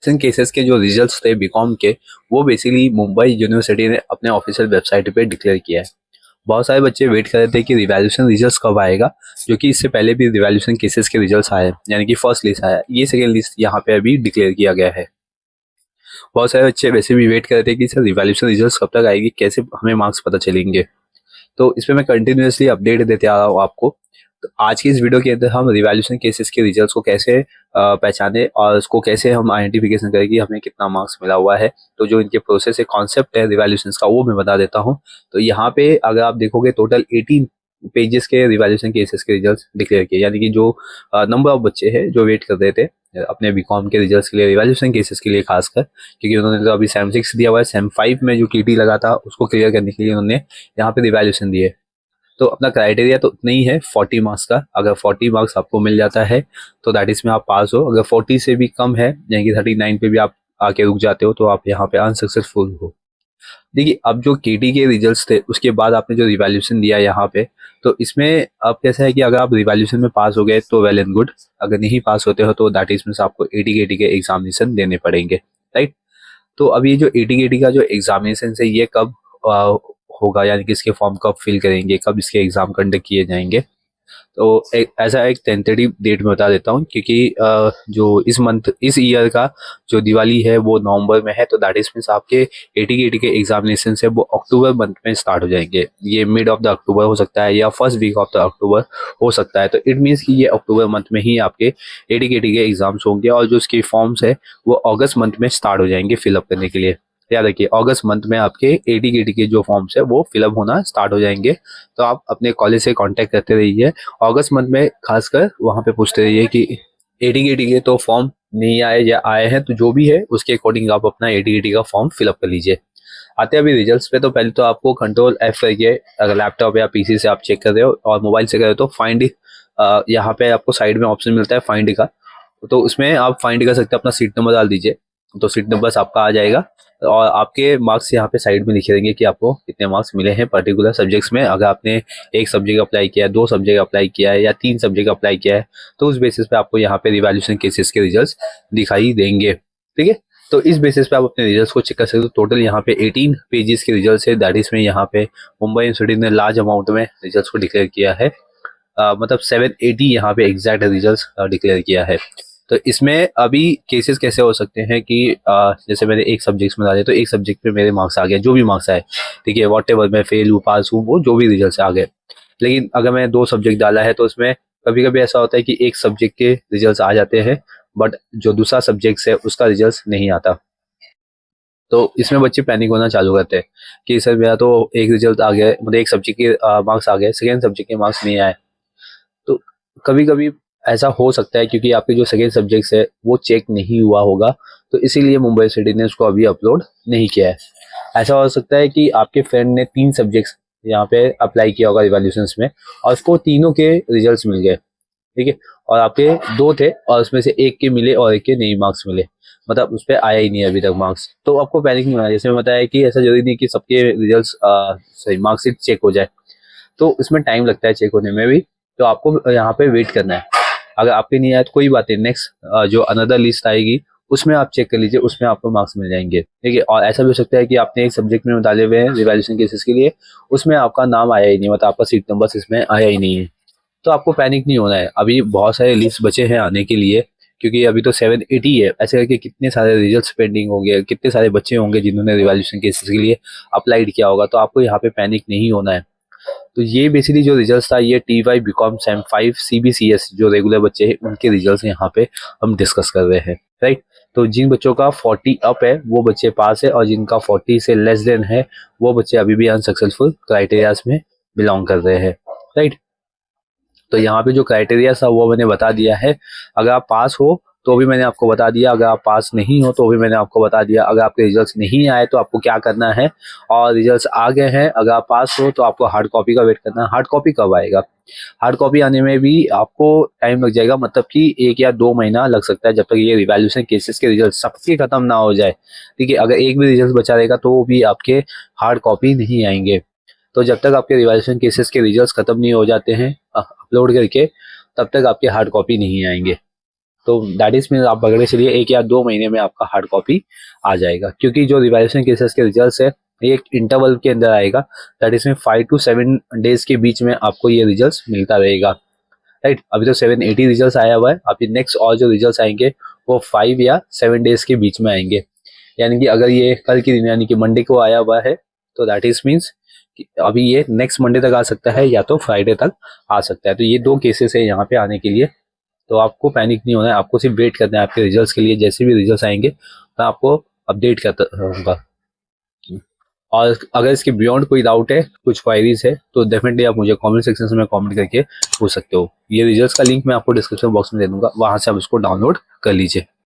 Cases के जो results थे बीकॉम के, वो बेसिकली मुंबई यूनिवर्सिटी ने अपने ऑफिशियल वेबसाइट पे डिक्लेयर किया है। बहुत सारे बच्चे वेट कर रहे थे कि रिवैल्यूएशन रिजल्ट्स कब आएगा, जो कि इससे पहले भी रिवैल्यूएशन केसेस के रिजल्ट्स आए, यानी कि फर्स्ट लिस्ट आया, ये सेकेंड लिस्ट यहाँ पे अभी डिक्लेयर किया गया है। बहुत सारे बच्चे वैसे भी वेट कर रहे थे कि सर रिवैल्यूएशन रिजल्ट्स कब तक आएगी, कैसे हमें मार्क्स पता चलेंगे। तो इसमें मैं कंटिन्यूअसली अपडेट देते आ रहा हूँ आपको। तो आज की इस वीडियो के अंदर हम रिवैल्यूएशन केसेस के रिजल्ट्स को कैसे पहचाने और उसको कैसे हम आइडेंटिफिकेशन करें कि हमें कितना मार्क्स मिला हुआ है। तो जो इनके प्रोसेस है, कॉन्सेप्ट है रिवैल्यूएशन का, वो मैं बता देता हूँ। तो यहाँ पे अगर आप देखोगे टोटल 18 पेजेस के रिवैल्यूएशन केसेस के रिजल्ट्स डिक्लेयर किए, यानी कि जो नंबर ऑफ बच्चे हैं जो वेट कर रहे थे अपने बीकॉम के रिजल्ट्स के लिए, रिवैल्यूएशन केसेस के लिए खासकर, क्योंकि उन्होंने तो अभी सेम 6 दिया हुआ है, सेम 5 में जो टीटी लगा था उसको क्लियर करने के लिए उन्होंने यहाँ पे रिवैल्यूएशन दिए। तो अपना क्राइटेरिया तो उतना ही है 40 मार्क्स का। अगर 40 मार्क्स आपको मिल जाता है तो दैट इसमें आप पास हो। अगर 40 से भी कम है, यानी कि 39 पे भी आप आके रुक जाते हो, तो आप यहाँ पे अनसक्सेसफुल हो। देखिए, अब जो केटी के रिजल्ट्स थे उसके बाद आपने जो रिवैल्यूएशन दिया यहाँ पे, तो इसमें अब कैसा है कि अगर आप रिवैल्यूएशन में पास हो गए तो वेल एंड गुड, अगर नहीं पास होते हो तो दैट इज मींस आपको एटी केटी के एग्जामिनेशन देने पड़ेंगे, राइट। तो अब ये जो एटी केटी का जो एग्जामिनेशन है ये कब होगा, यानी कि इसके फॉर्म कब फिल करेंगे, कब इसके एग्जाम कंडक्ट किए जाएंगे। तो ऐसा एक टेंटेटिव डेट में बता देता हूँ, क्योंकि जो इस ईयर का जो दिवाली है वो नवंबर में है, तो दैट इज मीन्स आपके एटी के एग्जामिनेशन है वो अक्टूबर मंथ में स्टार्ट हो जाएंगे। ये मिड ऑफ द अक्टूबर हो सकता है या first week of the October हो सकता है। तो इट मीन्स कि ये अक्टूबर मंथ में ही आपके एटी के एग्जाम्स होंगे, और जो उसके फॉर्म्स है वो अगस्त मंथ में स्टार्ट हो जाएंगे फिलअप करने के लिए। याद रखिए, अगस्त मंथ में आपके एटी के जो फॉर्म्स है वो फिलअप होना स्टार्ट हो जाएंगे। तो आप अपने कॉलेज से कांटेक्ट करते रहिए, अगस्त मंथ में खासकर वहां पे पूछते रहिए कि एटी के तो फॉर्म नहीं आए या आए हैं, तो जो भी है उसके अकॉर्डिंग आप अपना एटी का फॉर्म फिलअप कर लीजिए। आते हैं अभी रिजल्ट्स पे। तो पहले तो आपको कंट्रोल F करके, अगर लैपटॉप या पीसी से आप चेक कर रहे हो और मोबाइल से कर रहे हो, तो फाइंड यहाँ पे आपको साइड में ऑप्शन मिलता है फाइंड का, तो उसमें आप फाइंड कर सकते हैं, अपना सीट नंबर डाल दीजिए तो सीट नंबर आपका आ जाएगा, और आपके मार्क्स यहाँ पे साइड में लिखे रहेंगे कि आपको कितने मार्क्स मिले हैं पर्टिकुलर सब्जेक्ट्स में। अगर आपने एक सब्जेक्ट अप्लाई किया है, 2 सब्जेक्ट अप्लाई किया है या 3 सब्जेक्ट अप्लाई किया है, तो उस बेसिस पे आपको यहाँ पे रिवैल्यूएशन केसेस के रिजल्ट्स दिखाई देंगे, ठीक है। तो इस बेसिस पे आप अपने रिजल्ट्स को चेक कर सकते हो। टोटल यहाँ पे 18 पेजेस के रिजल्ट्स है, दैट इज में यहाँ पे मुंबई यूनिवर्सिटी ने लार्ज अमाउंट में रिजल्ट्स को डिक्लेयर किया है। मतलब 780 यहाँ पे एग्जैक्ट रिजल्ट्स डिक्लेयर किया है। तो इसमें अभी केसेस कैसे हो सकते हैं कि जैसे मैंने एक सब्जेक्ट में डाले, तो एक सब्जेक्ट पे मेरे मार्क्स आ गए, जो भी मार्क्स आए, ठीक है, वॉट एवर, मैं फेल हूँ पास हूँ, वो जो भी रिजल्ट आ गए। लेकिन अगर मैं 2 सब्जेक्ट डाला है तो उसमें कभी कभी ऐसा होता है कि एक सब्जेक्ट के रिजल्ट आ जाते हैं, बट जो दूसरा सब्जेक्ट है उसका रिजल्ट नहीं आता। तो इसमें बच्चे पैनिक होना चालू करते हैं कि सर मेरा तो एक रिजल्ट आ गया, मतलब एक सब्जेक्ट के मार्क्स आ गए, सेकेंड सब्जेक्ट के मार्क्स नहीं आए। तो कभी कभी ऐसा हो सकता है क्योंकि आपके जो सेकेंड सब्जेक्ट्स है वो चेक नहीं हुआ होगा, तो इसीलिए मुंबई सिटी ने उसको अभी अपलोड नहीं किया है। ऐसा हो सकता है कि आपके फ्रेंड ने 3 सब्जेक्ट्स यहाँ पे अप्लाई किया होगा रिवॉल्यूशंस में, और उसको तीनों के रिजल्ट्स मिल गए, ठीक है, और आपके 2 थे और उसमें से एक के मिले और एक के नहीं मार्क्स मिले, मतलब उस पर आया ही नहीं अभी तक मार्क्स। तो आपको पैनिक नहीं होना। जैसे मैं बताया कि ऐसा जरूरी नहीं कि सबके रिजल्ट्स सही मार्क्सिट चेक हो जाए, तो इसमें टाइम लगता है चेक होने में भी। तो आपको यहाँ पे वेट करना है। अगर आपके नहीं आया तो कोई बात नहीं, नेक्स्ट जो अनदर लिस्ट आएगी उसमें आप चेक कर लीजिए, उसमें आपको मार्क्स मिल जाएंगे, ठीक है। और ऐसा भी हो सकता है कि आपने एक सब्जेक्ट में डाले हुए हैं रिवैल्यूएशन केसेस के लिए, उसमें आपका नाम आया ही नहीं, मतलब आपका सीट नंबर इसमें आया ही नहीं है। तो आपको पैनिक नहीं होना है, अभी बहुत सारे लिस्ट बचे हैं आने के लिए, क्योंकि अभी तो 780 है। ऐसे करके कितने सारे रिजल्ट्स पेंडिंग होंगे, कितने सारे बच्चे होंगे जिन्होंने रिवैल्यूएशन केसेस के लिए अप्लाइड किया होगा। तो आपको यहाँ पे पैनिक नहीं होना है। तो ये बेसिकली जो रिजल्ट्स था, ये TY बीकॉम सेम 5 CBCS जो रेगुलर बच्चे हैं उनके रिजल्ट्स यहाँ पे हम डिस्कस कर रहे हैं, राइट। तो जिन बच्चों का 40 अप है वो बच्चे पास है, और जिनका 40 से लेस देन है वो बच्चे अभी भी अनसक्सेसफुल क्राइटेरियाज में बिलोंग कर रहे हैं, राइट। तो यहाँ पे जो क्राइटेरिया था वो मैंने बता दिया है। अगर आप पास हो तो भी मैंने आपको बता दिया, अगर आप पास नहीं हो तो भी मैंने आपको बता दिया। अगर आपके रिजल्ट्स नहीं आए तो आपको क्या करना है, और रिजल्ट्स आ गए हैं, अगर आप पास हो तो आपको हार्ड कॉपी का वेट करना है। हार्ड कॉपी कब आएगा? हार्ड कॉपी आने में भी आपको टाइम लग जाएगा, मतलब कि 1 या 2 महीना लग सकता है, जब तक ये रिवैल्यूएशन केसेस के रिजल्ट सबके खत्म ना हो जाए, ठीक है। अगर एक भी रिजल्ट बचा रहेगा तो भी आपके हार्ड कॉपी नहीं आएंगे। तो जब तक आपके रिवैल्यूएशन केसेस के रिजल्ट्स खत्म नहीं हो जाते हैं अपलोड करके, तब तक आपके हार्ड कॉपी नहीं आएंगे। तो दैट इज मीन आप पकड़ के चलिए 1 या 2 महीने में आपका हार्ड कॉपी आ जाएगा, क्योंकि जो रिवैल्यूएशन केसेस के रिजल्ट्स है ये एक इंटरवल के अंदर आएगा, दैट इज में 5 to 7 डेज के बीच में आपको ये रिजल्ट्स मिलता रहेगा, राइट। अभी तो 780 रिजल्ट्स आया हुआ है, अभी नेक्स्ट और जो रिजल्ट्स आएंगे वो 5 या 7 डेज के बीच में आएंगे। यानी कि अगर ये कल के दिन यानी कि मंडे को आया हुआ है तो दैट इज मीन्स अभी ये नेक्स्ट मंडे तक आ सकता है या तो फ्राइडे तक आ सकता है। तो ये 2 केसेस है यहाँ पे आने के लिए, तो आपको पैनिक नहीं होना है, आपको सिर्फ वेट करना है आपके रिजल्ट्स के लिए। जैसे भी रिजल्ट्स आएंगे मैं आपको अपडेट करता रहूँगा। और अगर इसके बियॉन्ड कोई डाउट है, कुछ क्वायरीज है, तो डेफिनेटली आप मुझे कमेंट सेक्शन में कमेंट करके पूछ सकते हो। ये रिजल्ट्स का लिंक मैं आपको डिस्क्रिप्शन बॉक्स में दे दूंगा, वहां से आप उसको डाउनलोड कर लीजिए।